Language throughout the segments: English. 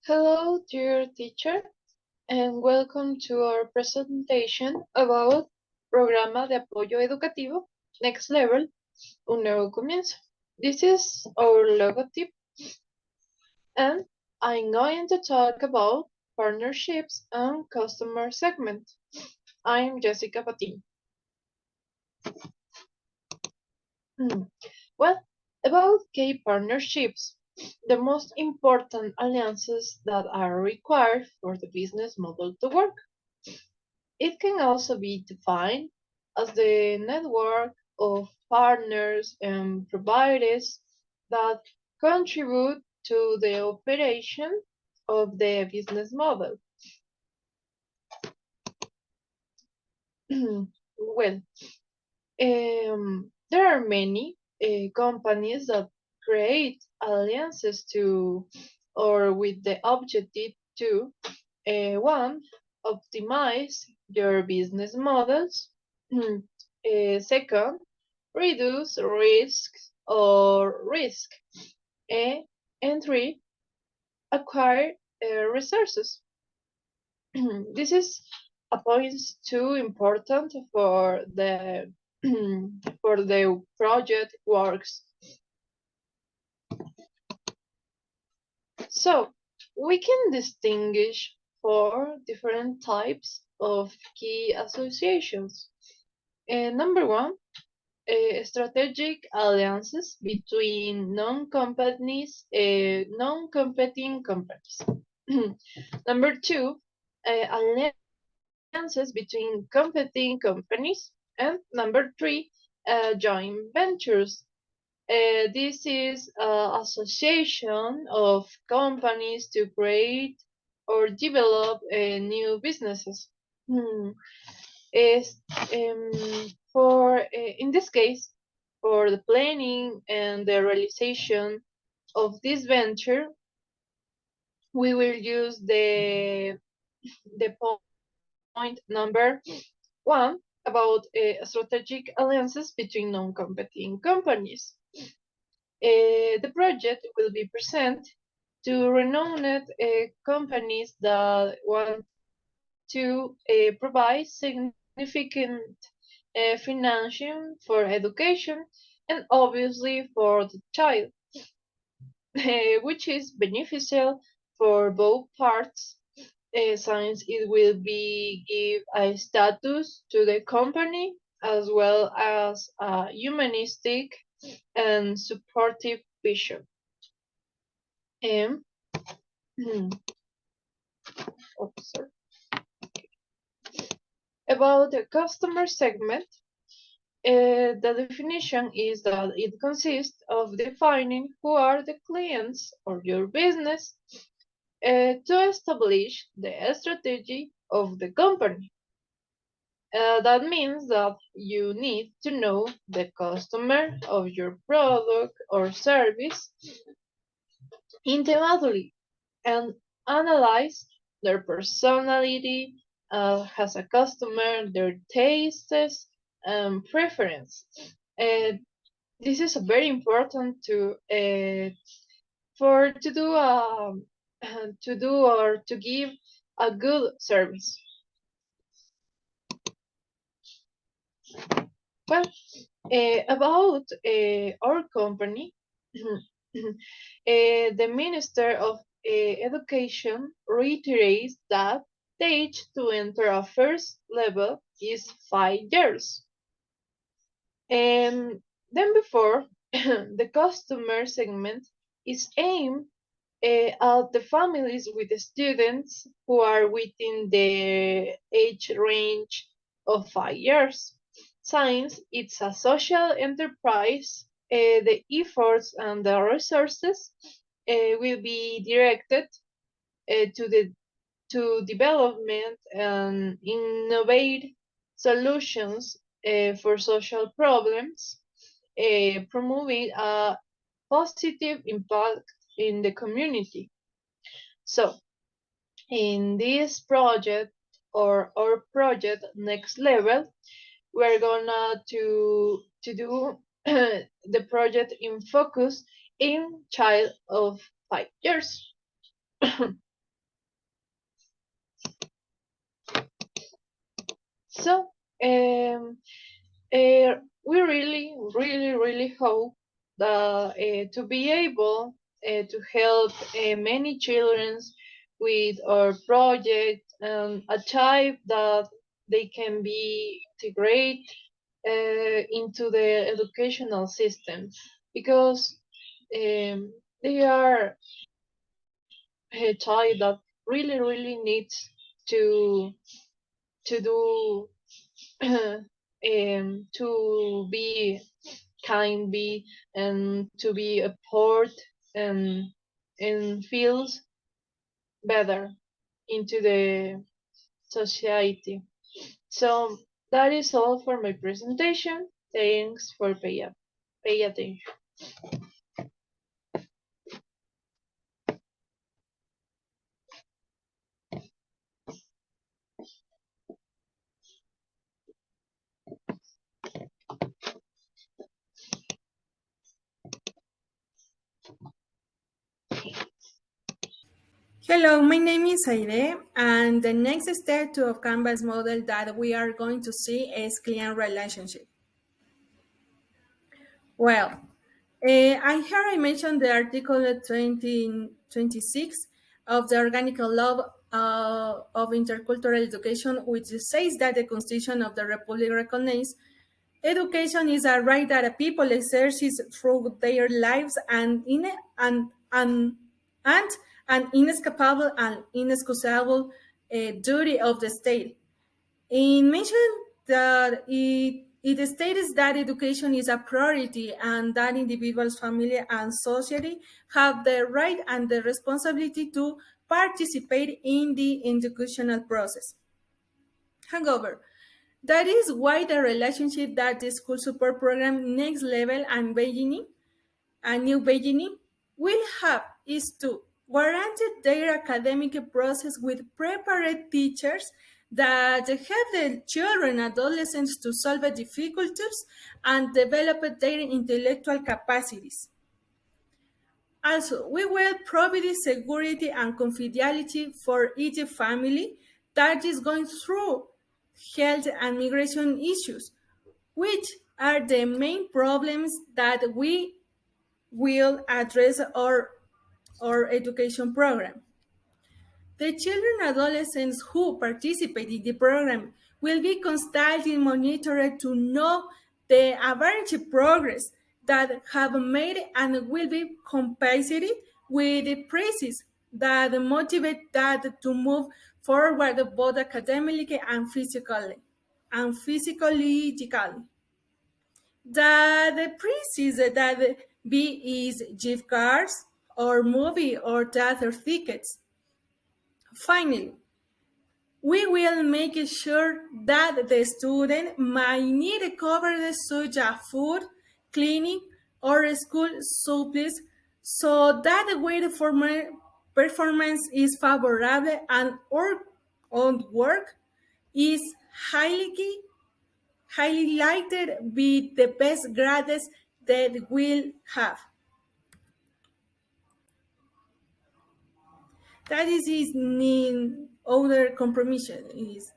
Hello, dear teacher, and welcome to our presentation about Programa de Apoyo Educativo, Next Level, Un Nuevo Comienzo. This is our logotype, and I'm going to talk about partnerships and customer segment. I'm Jessica Patin. Well, about key partnerships, the most important alliances that are required for the business model to work. It can also be defined as the network of partners and providers that contribute to the operation of the business model. Well, there are many companies that create alliances to or with the objective to one, optimize your business models. Second, reduce risks or risk. And three, acquire resources. This is a point too important for the for the project works. So we can distinguish four different types of key associations. Number one, strategic alliances between non-competing companies. Number two, alliances between competing companies. And number three, joint ventures. This is an association of companies to create or develop new businesses. Hmm. Is for in this case, for the planning and the realization of this venture, we will use the point number one about strategic alliances between non-competing companies. The project will be presented to renowned companies that want to provide significant financing for education and obviously for the child, which is beneficial for both parts, since it will be give a status to the company as well as a humanistic and supportive vision. Um, oh, sorry. About the customer segment, the definition is that it consists of defining who are the clients of your business to establish the strategy of the company. That means that you need to know the customer of your product or service intimately and analyze their personality as a customer, their tastes and preference. This is very important to for to do or to give a good service. Well, about our company, the Minister of Education reiterates that the age to enter a first level is 5 years. And then before, the customer segment is aimed at the families with the students who are within the age range of 5 years. Since it's a social enterprise, the efforts and the resources will be directed to development and innovate solutions for social problems, promoving a positive impact in the community. So, in this project or our project Next Level, we're gonna to do the project in focus in child of 5 years. So um, we really hope that to be able to help many children with our project and achieve that they can be integrated into the educational system because they are a child that really needs to do to be kind be and to be a part and feels better into the society. So that is all for my presentation. Thanks for pay attention. Hello, my name is Aide, and the next step to a Canvas model that we are going to see is client relationship. Well, I mentioned the Article 2026 of the Organic Law of Intercultural Education, which says that the Constitution of the Republic recognizes education is a right that a people exercise through their lives and an inescapable and inexcusable duty of the state. It mentioned that it states that education is a priority and that individuals, family, and society have the right and the responsibility to participate in the educational process. However, that is why the relationship that the school support program Next Level and Beginning, and New Beginning, will have is to warrant their academic process with prepared teachers that help the children and adolescents to solve difficulties and develop their intellectual capacities. Also, we will provide security and confidentiality for each family that is going through health and migration issues, which are the main problems that we will address our education program. The children and adolescents who participate in the program will be constantly monitored to know the average progress that have made and will be compensated with the praises that motivate that to move forward both academically and physically. That the prizes that be is gift cards or movie or theater tickets. Finally, we will make sure that the student might need to cover the such as food, cleaning, or school supplies so that the way the performance is favorable and our own work is highly highlighted with the best grades that we'll have. That is his other compromission is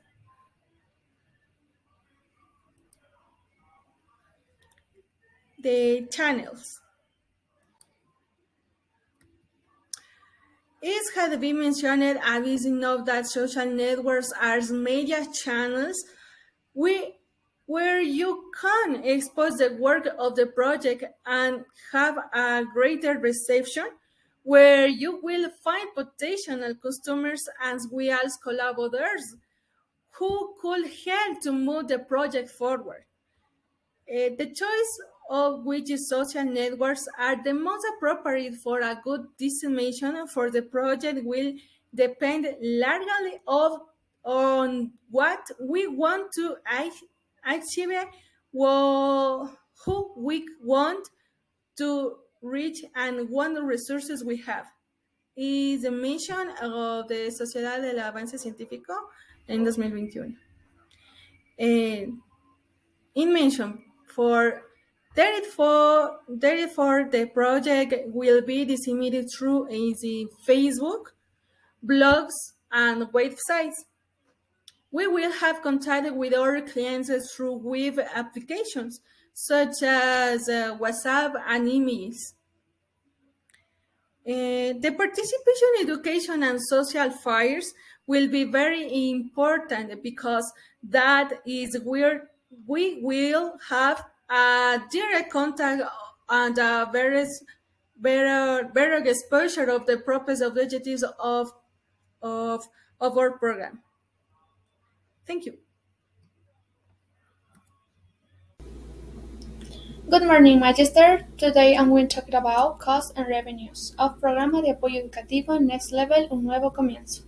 the channels. It had been mentioned as is enough that social networks are media channels we, where you can expose the work of the project and have a greater reception, where you will find potential customers as well as collaborators who could help to move the project forward. The choice of which social networks are the most appropriate for a good dissemination for the project will depend largely on what we want to achieve, who we want to reach, and what resources we have. Is the mission of the Sociedad del Avance Científico en 2021. In mention for 34, the project will be disseminated through easy Facebook, blogs, and websites. We will have contact with our clients through web applications such as WhatsApp and emails. The participation education and social fires will be very important because that is where we will have a direct contact and a better exposure of the purpose of objectives of, of our program. Thank you. Good morning, Magister. Today I'm going to talk about costs and revenues of Programa de Apoyo Educativo Next Level Un Nuevo Comienzo.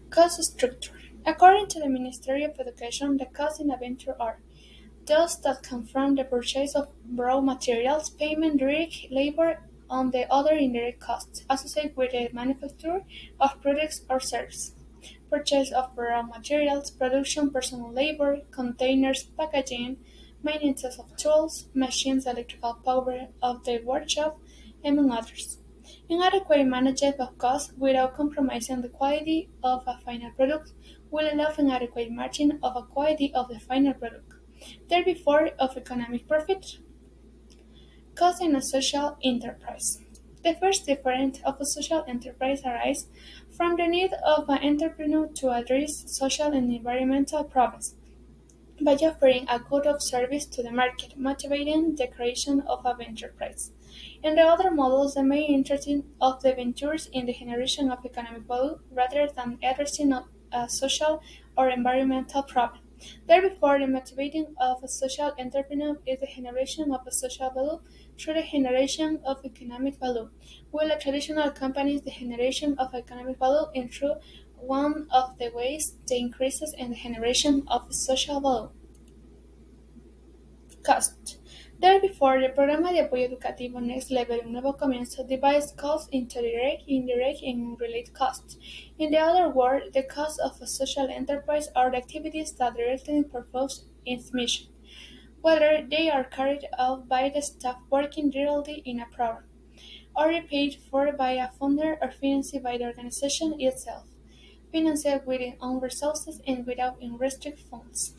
Cost structure. According to the Ministry of Education, the costs in a venture are those that come from the purchase of raw materials, payment, direct labor, and the other indirect costs associated with the manufacture of products or services. Purchase of raw materials, production, personal labor, containers, packaging, maintenance of tools, machines, electrical power of the workshop, among others. Inadequate management of costs without compromising the quality of a final product will allow inadequate margin of a quality of the final product. Therefore, of economic profit, cost in a social enterprise. The first difference of a social enterprise arises from the need of an entrepreneur to address social and environmental problems by offering a good of service to the market, motivating the creation of a enterprise. In the other models, the main interest of the ventures in the generation of economic value rather than addressing a social or environmental problem. Therefore, the motivating of a social entrepreneur is the generation of a social value through the generation of economic value, while a traditional company is the generation of economic value in through one of the ways the increases in the generation of social value. Cost. Therefore, the Programa de Apoyo Educativo Next Level Un Nuevo Comienzo divides costs into direct, indirect, and unrelated costs. In the other word, the costs of a social enterprise are the activities that directly purpose its mission, whether they are carried out by the staff working directly in a program, or paid for by a funder or financed by the organization itself, financed with its own resources and without unrestricted funds.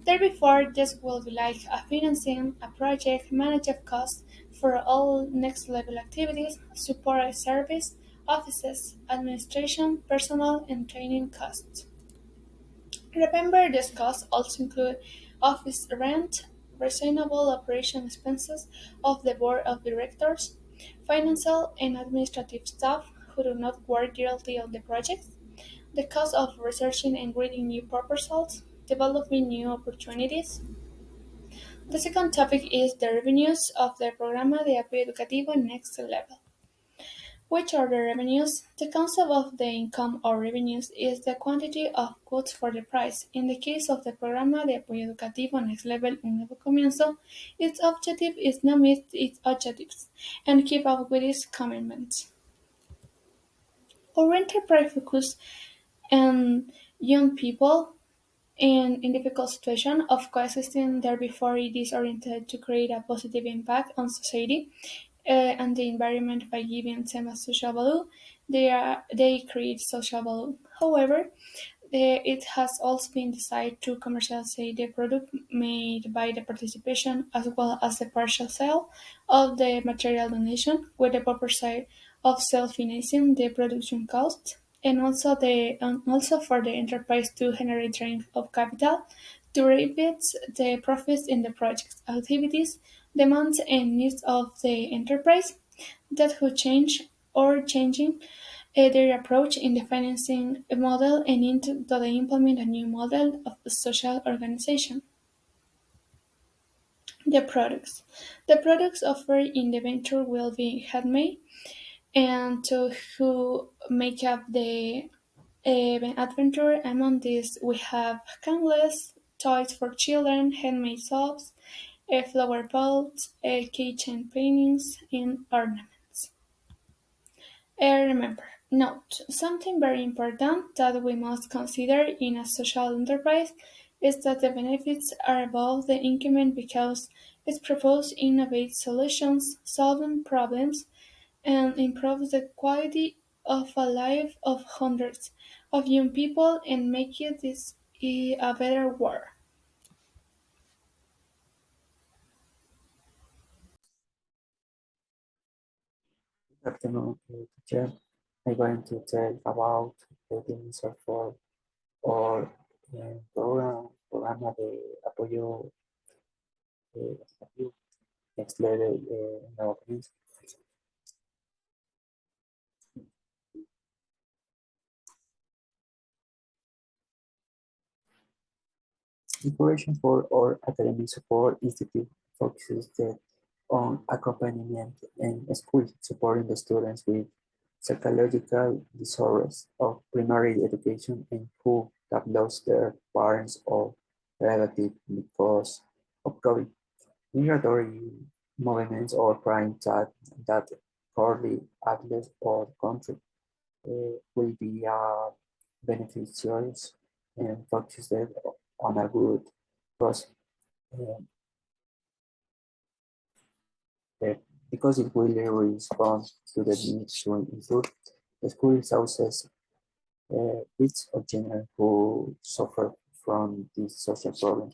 Therefore, this will be like a financing a project management costs for all next level activities, support service, offices, administration, personnel, and training costs. Remember, these costs also include office rent, reasonable operation expenses of the board of directors, financial and administrative staff who do not work directly on the projects, the cost of researching and reading new proposals, developing new opportunities. The second topic is the revenues of the Programa de Apoyo Educativo Next Level. Which are the revenues? The concept of the income or revenues is the quantity of goods for the price. In the case of the Programa de Apoyo Educativo Next Level Un Nuevo Comienzo, its objective is not meet its objectives and keep up with its commitments. Our enterprise focus on young people in difficult situation of coexisting there before it is oriented to create a positive impact on society and the environment by giving them a social value. They create social value. However, it has also been decided to commercialize the product made by the participation as well as the partial sale of the material donation with the purpose of self-financing the production costs and also for the enterprise to generate drain of capital to reinvest the profits in the project's activities, demands and needs of the enterprise that could change or changing their approach in the financing model and into they implement a new model of social organization. The products. The products offered in the venture will be handmade and to who make up the adventure. Among these we have candles, toys for children, handmade soaps, flower pots, kitchen paintings, and ornaments. Remember, note, something very important that we must consider in a social enterprise is that the benefits are above the increment because it proposes innovative solutions, solving problems, and improves the quality of a life of hundreds of young people and making this a better world. Good afternoon, teacher. I'm going to tell about the dinosaur for or programa de apoyo educativo, next level, Nuevo Comienzo. Preparation for our academic support institute focuses on accompaniment and school, supporting the students with psychological disorders of primary education and who have lost their parents or relatives because of COVID. Migratory movements or crimes that currently address our country will be beneficiaries and focused on a good process uh, uh, because it will respond to the need to improve the school houses kids of children who suffer from this social problem.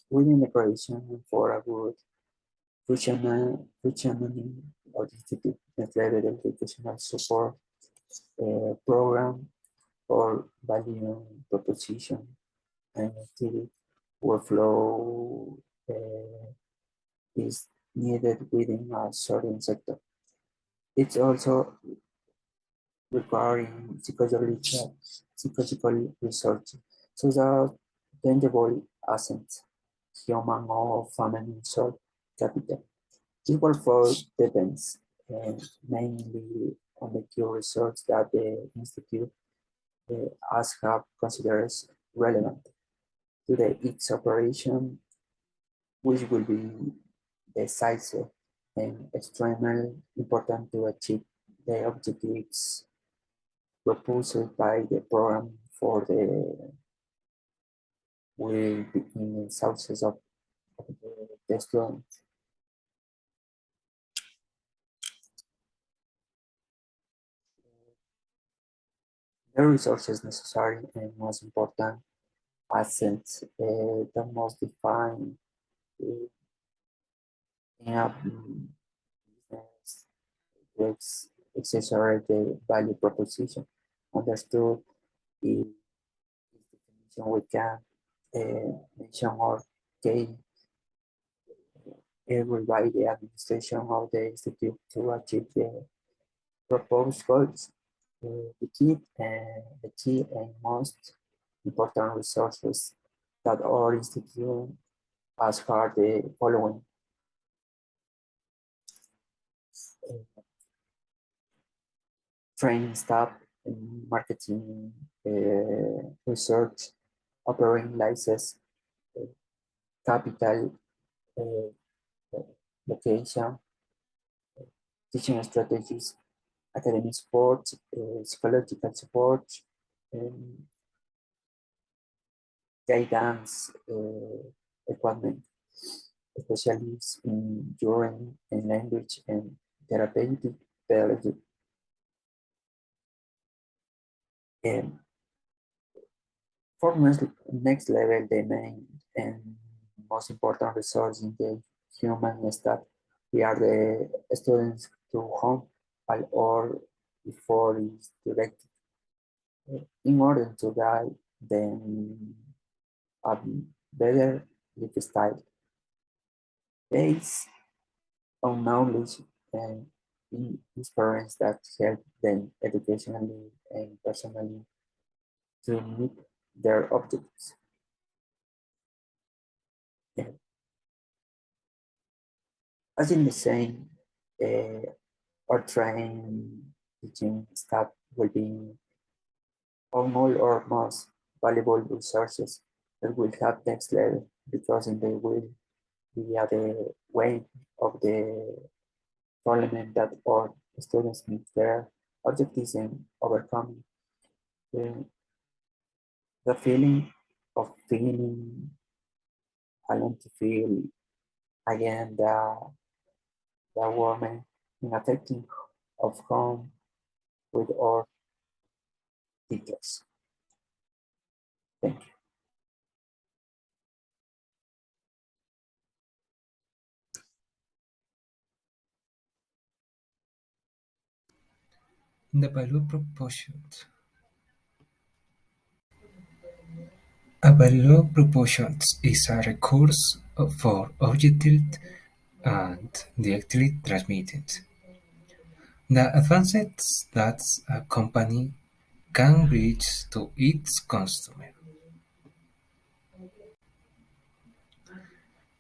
Within the creation for a good functioning of the institute, level educational support program or value proposition and activity workflow is needed within a certain sector. It's also requiring psychological research so that tangible assets, human or family soul capital. This workforce depends mainly on the key research that the Institute has have considered relevant to the its operation, which will be decisive and extremely important to achieve the objectives proposed by the program for the will be in sources of the students. The resources necessary and most important assets that must define uh, in a business with accessory the value proposition. Understood is definition we can mention or key by the administration of the institute to achieve the proposed goals. The key and most important resources that our institute has are the following: training staff, marketing, research, operating license, uh, capital, uh, location, teaching strategies, academic support, psychological support, um, guidance, equipment, specialists in urine and language and therapeutic biology. And for next level, the main and most important resource in the human staff, we are the students to whom or before is directed in order to guide them a better lifestyle based on knowledge and experience that help them educationally and personally to meet their objectives. And as in the same, our trained teaching staff will be all or most valuable resources that will have next level because they will be at the way of the parliament that all students meet their objectives and overcoming the, the feeling of feeling alone to feel again the woman in affecting of home with our teachers. Thank you. The value proportion. A value proportion is a recourse for objective and directly transmitted. The advances that a company can reach to its customer.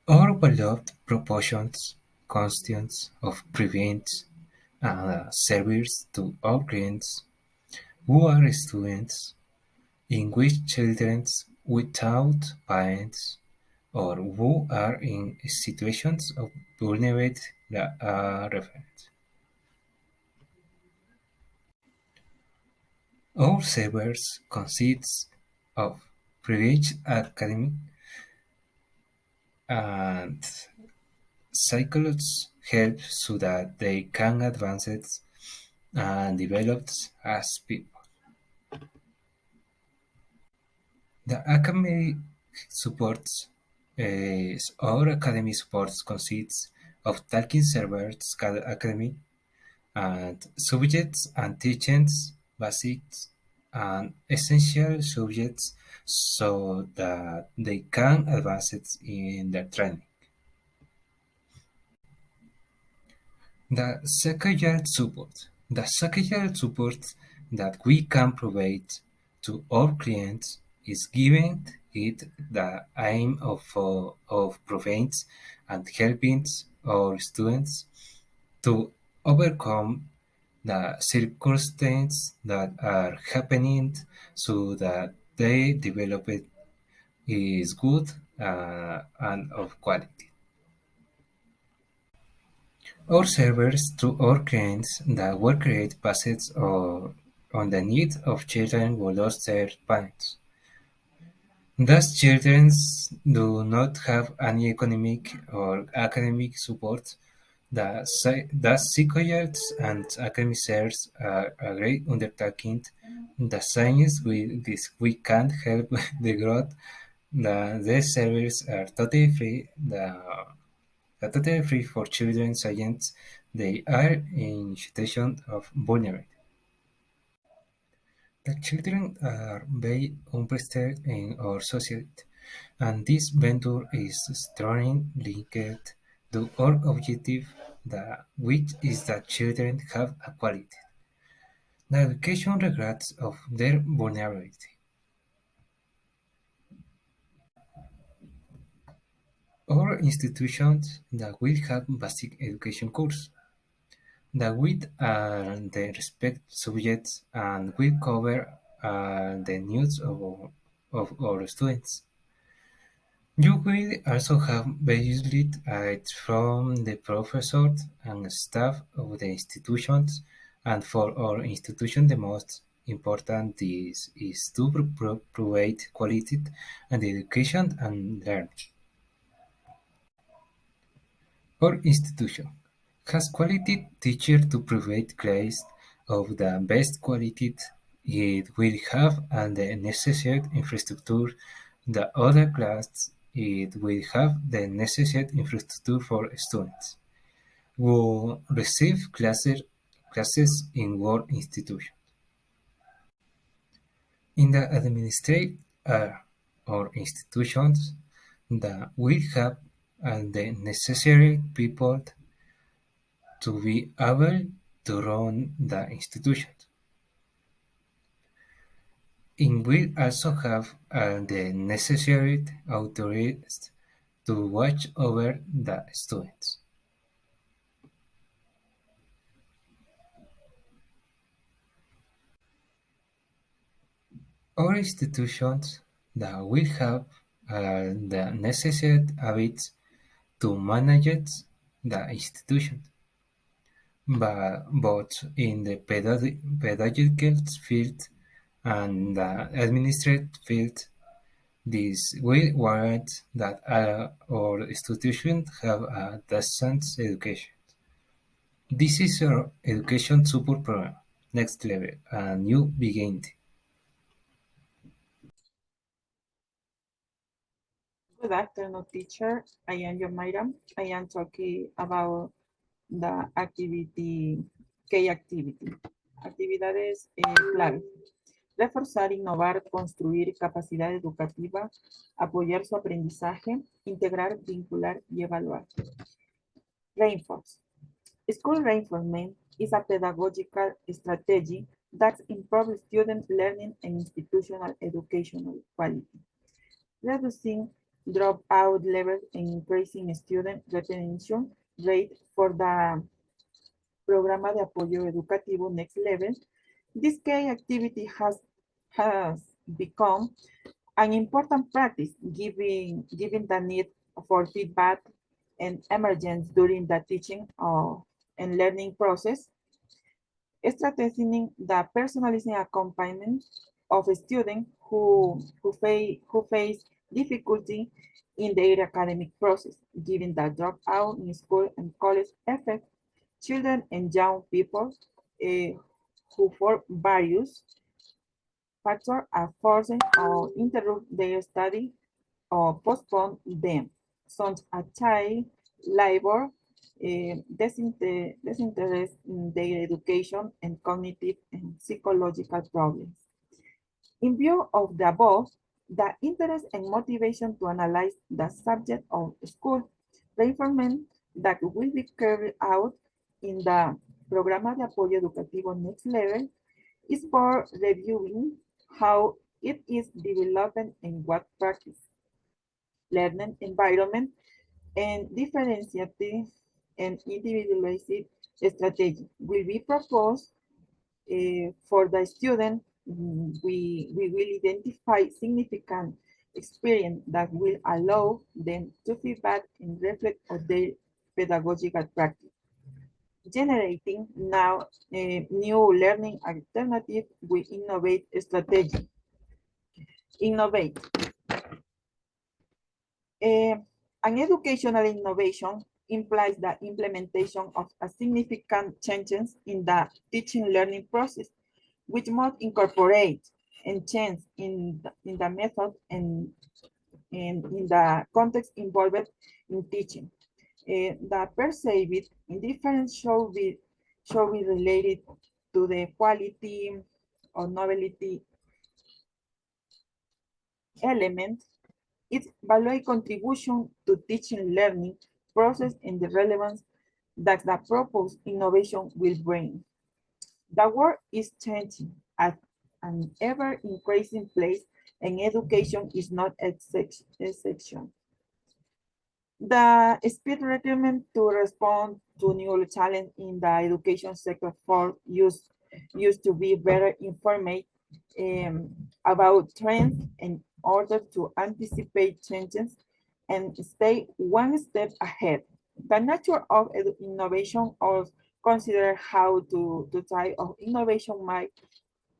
Our valued proportions constants of prevents service to our clients who are students in which children without parents or who are in situations of vulnerability are referred. Our servers consist of private academy and psychologists help so that they can advance and develop as people. The academy supports our academy supports consists of talking servers academy and subjects and teachings basics and essential subjects so that they can advance it in their training. The second support. The second support that we can provide to our clients is giving it the aim of preventing and helping our students to overcome the circumstances that are happening so that they develop it is good and of quality. Our servers to our clients that were created based on the needs of children who lost their parents. Thus children do not have any economic or academic support. Thus psychologists and academics are a great undertaking. The science with this we can't help the growth. These servers are totally free. Totally free for children science, they are in situation of vulnerability. The children are very interested in our society, and this venture is strongly linked to our objective, which is that children have a quality. The education regards of their vulnerability. Our institutions that will have basic education course the width and the respect subjects and will cover the needs of our students. You will also have various aids from the professors and staff of the institutions, and for our institution the most important is to provide quality and education and learning. Our institution has quality teachers to provide class of the best quality. It will have and the necessary infrastructure. The other class it will have the necessary infrastructure for students who receive classes in our institution. In the administrative or institutions that will have and the necessary people to be able to run the institution. It will also have the necessary authorities to watch over the students. Our institutions that will have the necessary habits to manage the institution, both in the pedagogical field and the administrative field. This will warrant that our institutions have a decent education. This is our education support program. next level, a new beginning. Good afternoon, teacher. I am Yomaira. I am talking about the activity, K activity. Actividades clave. Reforzar, innovar, construir capacidad educativa, apoyar su aprendizaje, integrar, vincular y evaluar. Reinforce. School reinforcement is a pedagogical strategy that improves student learning and institutional educational quality, reducing dropout levels and increasing student retention rate for the Programa de Apoyo Educativo Next Level. This key activity has become an important practice, given the need for feedback and emergence during the teaching and learning process, strengthening the personalizing accompaniment of students who face difficulty in their academic process, given the dropout in school and college effect children and young people who for various factors are forced or interrupt their study or postpone them, such as child labor, disinterest in their education, and cognitive and psychological problems. In view of the above, the interest and motivation to analyze the subject of school reinforcement that will be carried out in the Programa de Apoyo Educativo Next Level is for reviewing how it is developing and what practice, learning environment, and differentiating and individualized strategy will be proposed for the student. We will identify significant experience that will allow them to feedback and reflect on their pedagogical practice, generating now a new learning alternative with innovate strategy. Innovate. An educational innovation implies the implementation of a significant changes in the teaching learning process, which must incorporate and change in the method and in the context involved in teaching. The perceived indifference should be related to the quality or novelty element, its value contribution to teaching learning process and the relevance that the proposed innovation will bring. The world is changing at an ever-increasing pace, and education is not exception. The speed requirement to respond to new challenges in the education sector for used to be better informed about trends in order to anticipate changes and stay one step ahead. The nature of innovation also consider how the type of innovation might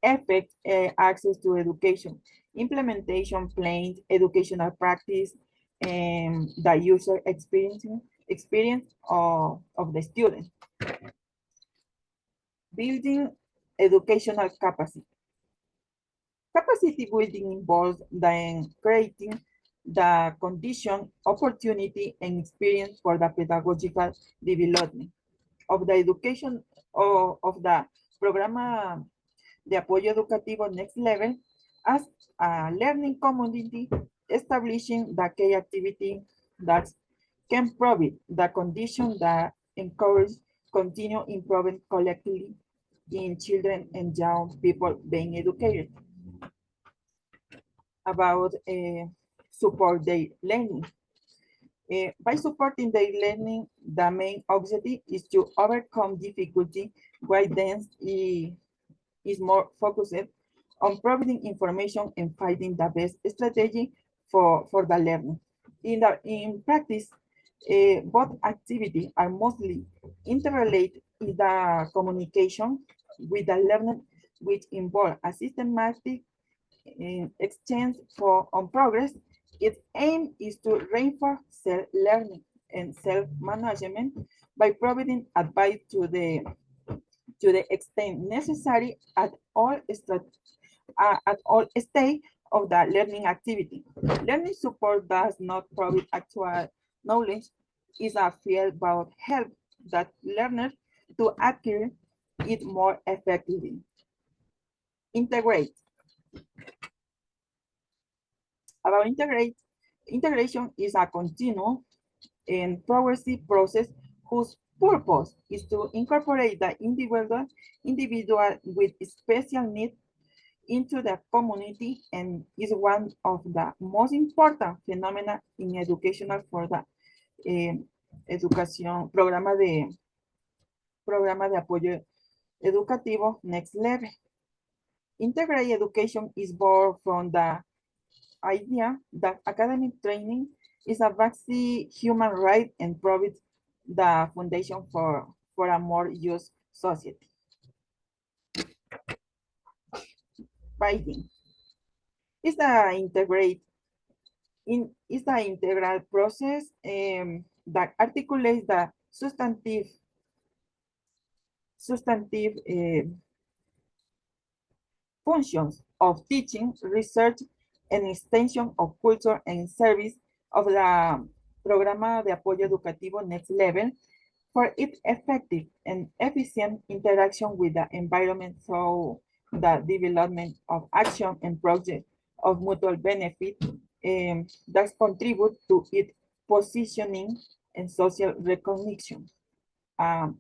affect access to education, implementation plans, educational practice, and the user experience of the student. Building educational capacity. Capacity building involves then creating the condition, opportunity, and experience for the pedagogical development of the education of the Programa de Apoyo Educativo Next Level as a learning community, establishing the key activity that can provide the condition that encourage continue improving collectively in children and young people being educated about support their learning. By supporting their learning, the main objective is to overcome difficulty, while dance is more focused on providing information and finding the best strategy for the learning. In practice, both activities are mostly interrelated in the communication with the learner, which involve a systematic exchange on progress. Its aim is to reinforce self-learning and self-management by providing advice to the to the extent necessary at all stage of the learning activity. Learning support does not provide actual knowledge, is a field but help that learners to acquire it more effectively. Integrate. About integration is a continuous and progressive process whose purpose is to incorporate the individual with special needs into the community and is one of the most important phenomena in educational for the educación, programa de apoyo educativo next level. Integrated education is born from the idea that academic training is a basic human right and provides the foundation for a more just society. Writing is the integral process that articulates the substantive functions of teaching, research, and extension of culture and service of the Programa de Apoyo Educativo Next Level for its effective and efficient interaction with the environment through the development of action and projects of mutual benefit that contribute to its positioning and social recognition. And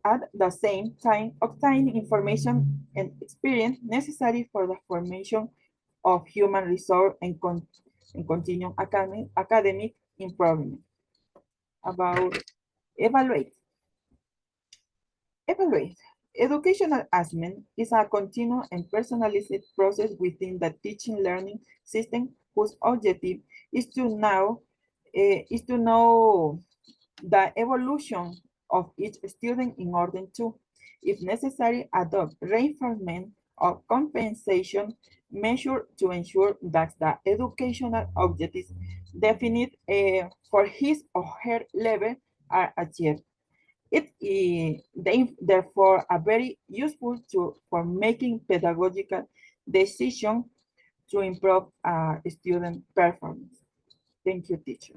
at the same time, obtaining information and experience necessary for the formation of human resource and continuing academic improvement. About evaluate. Educational assessment is a continuous and personalized process within the teaching learning system whose objective is to know the evolution of each student in order to, if necessary, adopt reinforcement or compensation measure to ensure that the educational objectives defined for his or her level are achieved. It is therefore a very useful tool for making pedagogical decisions to improve student performance. Thank you, teacher.